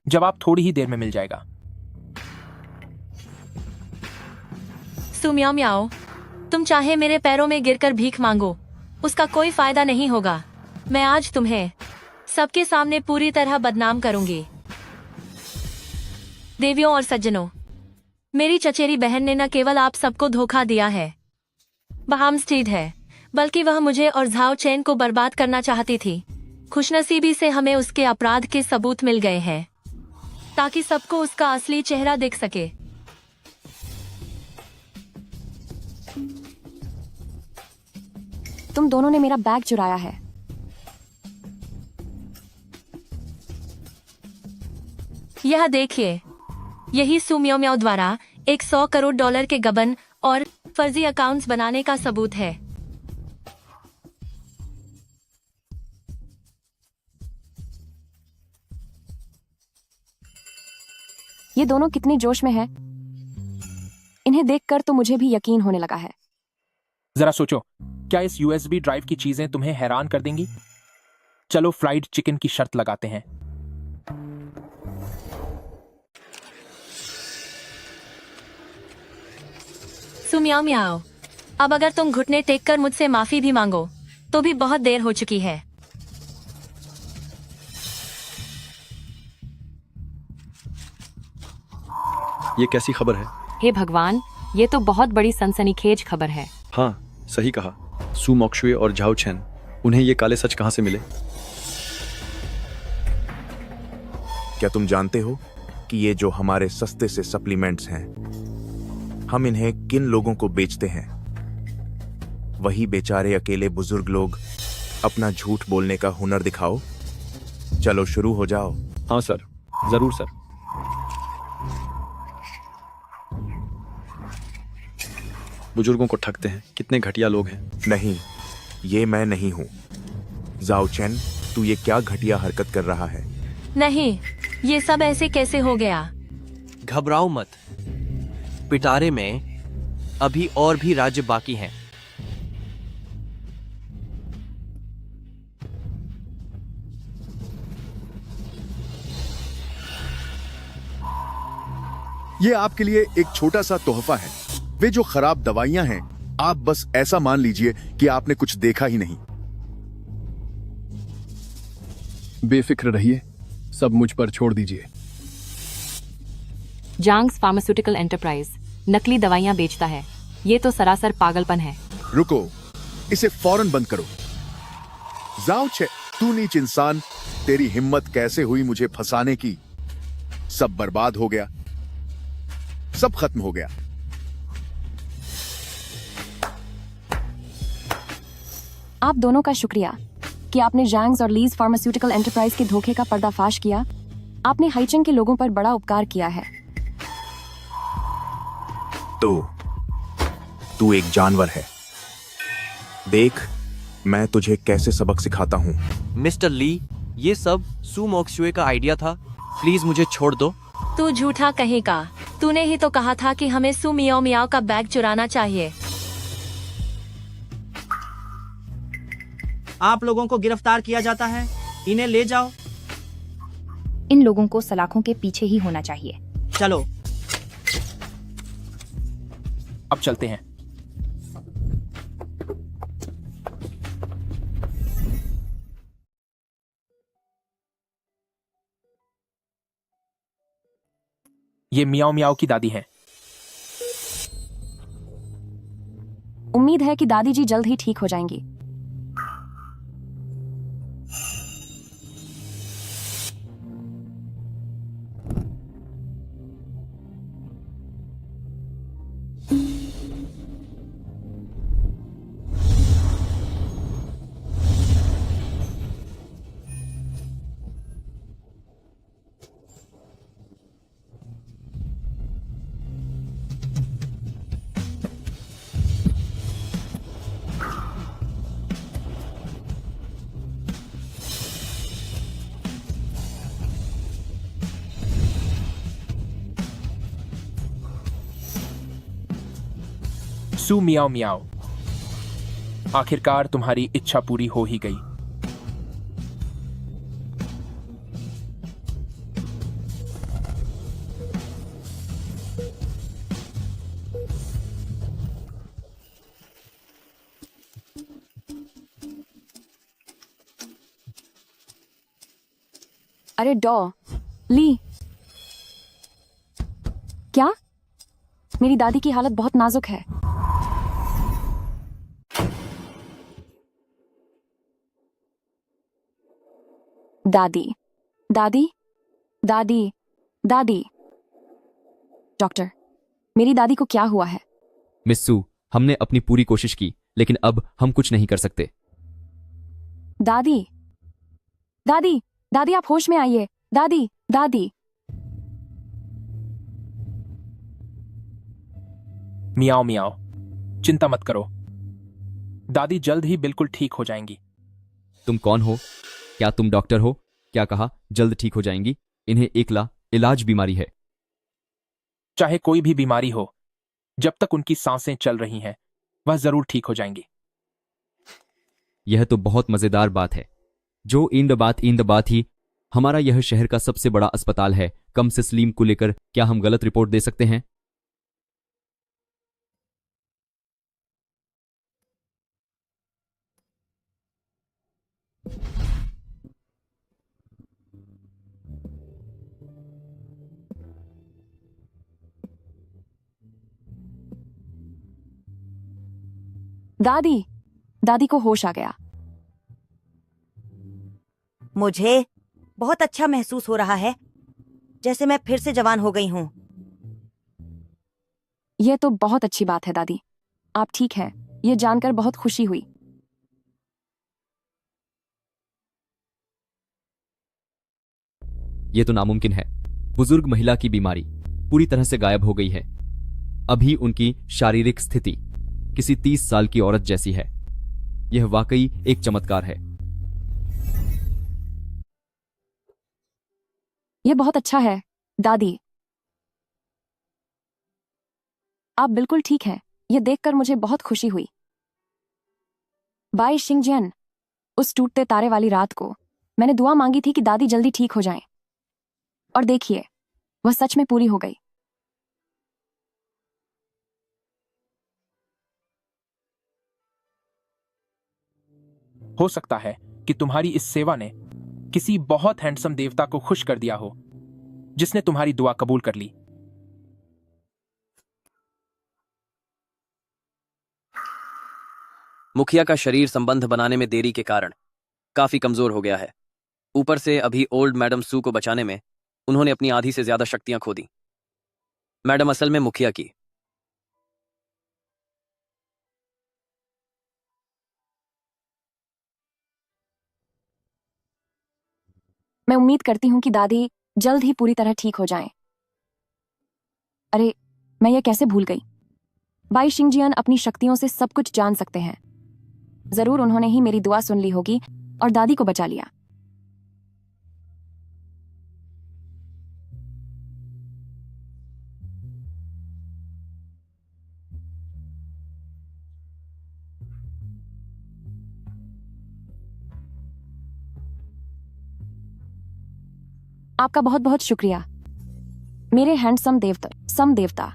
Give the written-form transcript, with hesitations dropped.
जवाब थोड़ी ही देर में मिल जाएगा। सू म्याओ म्याओ, तुम चाहे मेरे पैरों में गिरकर भीख मांगो, उसका कोई फायदा नहीं होगा। मैं आज तुम्हें सबके सामने पूरी तरह बदनाम करूंगी। देवियों और सज्जनों, मेरी चचेरी बहन ने न केवल आप सबको धोखा दिया है, बहामस्टीड है, बल्कि वह मुझे और झाओ चैन को बर्बाद करना चाहती थी। खुशनसीबी से हमें उसके अपराध के सबूत मिल गए हैं, ताकि सबको उसका असली चेहरा दिख सके। तुम दोनों ने मेरा बैग चुराया है। यह देखिए, यही सू म्याओ म्याओ द्वारा $100 करोड़ के गबन और फर्जी अकाउंट्स बनाने का सबूत है। ये दोनों कितने जोश में हैं। इन्हें देखकर तो मुझे भी यकीन होने लगा है। जरा सोचो, क्या इस USB ड्राइव की चीजें तुम्हें हैरान कर देंगी? चलो फ्राइड चिकन की शर्त लगाते हैं। सू म्याओ म्याओ, अब अगर तुम घुटने टेक कर मुझसे माफी भी मांगो तो भी बहुत देर हो चुकी है। ये कैसी खबर है? हे भगवान, ये तो बहुत बड़ी सनसनीखेज खबर है। हाँ, सही कहा। सू मोक्शुए और झाओ चैन, उन्हें ये काले सच कहाँ से मिले? क्या तुम जानते हो कि ये जो हमारे सस्ते से सप्लीमेंट्स हैं, हम इन्हें किन लोगों को बेचते हैं? वही बेचारे अकेले बुजुर्ग लोग। अपना झूठ बोलने का हुनर दिखाओ। चलो शुरू हो जाओ। हाँ सर, जरूर सर। बुजुर्गों को ठगते हैं, कितने घटिया लोग हैं। नहीं, ये मैं नहीं हूं। झाओ चैन, तू ये क्या घटिया हरकत कर रहा है? नहीं, ये सब ऐसे कैसे हो गया? घबराओ मत, पिटारे में अभी और भी राज्य बाकी हैं। ये आपके लिए एक छोटा सा तोहफा है। वे जो खराब दवाइयां हैं, आप बस ऐसा मान लीजिए कि आपने कुछ देखा ही नहीं। बेफिक्र रहिए, सब मुझ पर छोड़ दीजिए। जांग्स फार्मास्यूटिकल एंटरप्राइज नकली दवाइयां बेचता है। ये तो सरासर पागलपन है। रुको, इसे फौरन बंद करो। जाओ छे, तू नीच इंसान, तेरी हिम्मत कैसे हुई मुझे फंसाने की? सब बर्बाद हो गया, सब खत्म हो गया। आप दोनों का शुक्रिया कि आपने जांग्स और लीज फार्मास्यूटिकल एंटरप्राइज के धोखे का पर्दाफाश किया। आपने हाइचिंग के लोगों पर बड़ा उपकार किया है। तू एक जानवर है। देख, मैं तुझे कैसे सबक सिखाता हूँ। मिस्टर ली, ये सब सू मोक्शुए का आइडिया था। प्लीज मुझे छोड़ दो। तू झूठा कहेगा। तूने ही तो कहा था कि हमें सू मियाओ मियाओ का बैग चुराना चाहिए। आप लोगों को गिरफ्तार किया जाता है, इन्हें ले जाओ। इन लोगों को सलाखों के पीछे ही होना चाहिए। चलो, अब चलते हैं। ये मियाओ मियाओ की दादी हैं। उम्मीद है कि दादी जी जल्द ही ठीक हो जाएंगी। सू मियाओ मियाओ, आखिरकार तुम्हारी इच्छा पूरी हो ही गई। अरे ली, क्या? मेरी दादी की हालत बहुत नाजुक है। दादी, दादी, दादी, दादी। डॉक्टर, मेरी दादी को क्या हुआ है? मिस सू, हमने अपनी पूरी कोशिश की, लेकिन अब हम कुछ नहीं कर सकते। दादी, दादी, दादी आप होश में आइए। दादी, दादी। मियाओ मियाओ, चिंता मत करो, दादी जल्द ही बिल्कुल ठीक हो जाएंगी। तुम कौन हो? क्या तुम डॉक्टर हो? क्या कहा जल्द ठीक हो जाएंगी? इन्हें एकला इलाज बीमारी है। चाहे कोई भी बीमारी हो, जब तक उनकी सांसें चल रही हैं, वह जरूर ठीक हो जाएंगी। यह तो बहुत मजेदार बात है। जो इंद बात ही हमारा यह शहर का सबसे बड़ा अस्पताल है। कम से सलीम को लेकर क्या हम गलत रिपोर्ट दे सकते हैं? दादी, दादी को होश आ गया। मुझे बहुत अच्छा महसूस हो रहा है, जैसे मैं फिर से जवान हो गई हूँ। यह तो बहुत अच्छी बात है दादी, आप ठीक हैं। यह जानकर बहुत खुशी हुई। यह तो नामुमकिन है। बुजुर्ग महिला की बीमारी पूरी तरह से गायब हो गई है। अभी उनकी शारीरिक स्थिति किसी 30 साल की औरत जैसी है। यह वाकई एक चमत्कार है। यह बहुत अच्छा है दादी, आप बिल्कुल ठीक हैं। यह देखकर मुझे बहुत खुशी हुई। बाई शिंगजियन, उस टूटते तारे वाली रात को मैंने दुआ मांगी थी कि दादी जल्दी ठीक हो जाएं, और देखिए वह सच में पूरी हो गई। हो सकता है कि तुम्हारी इस सेवा ने किसी बहुत हैंडसम देवता को खुश कर दिया हो, जिसने तुम्हारी दुआ कबूल कर ली। मुखिया का शरीर संबंध बनाने में देरी के कारण काफी कमजोर हो गया है। ऊपर से अभी ओल्ड मैडम सू को बचाने में उन्होंने अपनी आधी से ज्यादा शक्तियां खो दी। मैडम असल में मुखिया की मैं उम्मीद करती हूं कि दादी जल्द ही पूरी तरह ठीक हो जाएं। अरे, मैं यह कैसे भूल गई। बाई शिंगजियन अपनी शक्तियों से सब कुछ जान सकते हैं। जरूर उन्होंने ही मेरी दुआ सुन ली होगी और दादी को बचा लिया। आपका बहुत बहुत शुक्रिया मेरे हैंडसम देवता, सम देवता।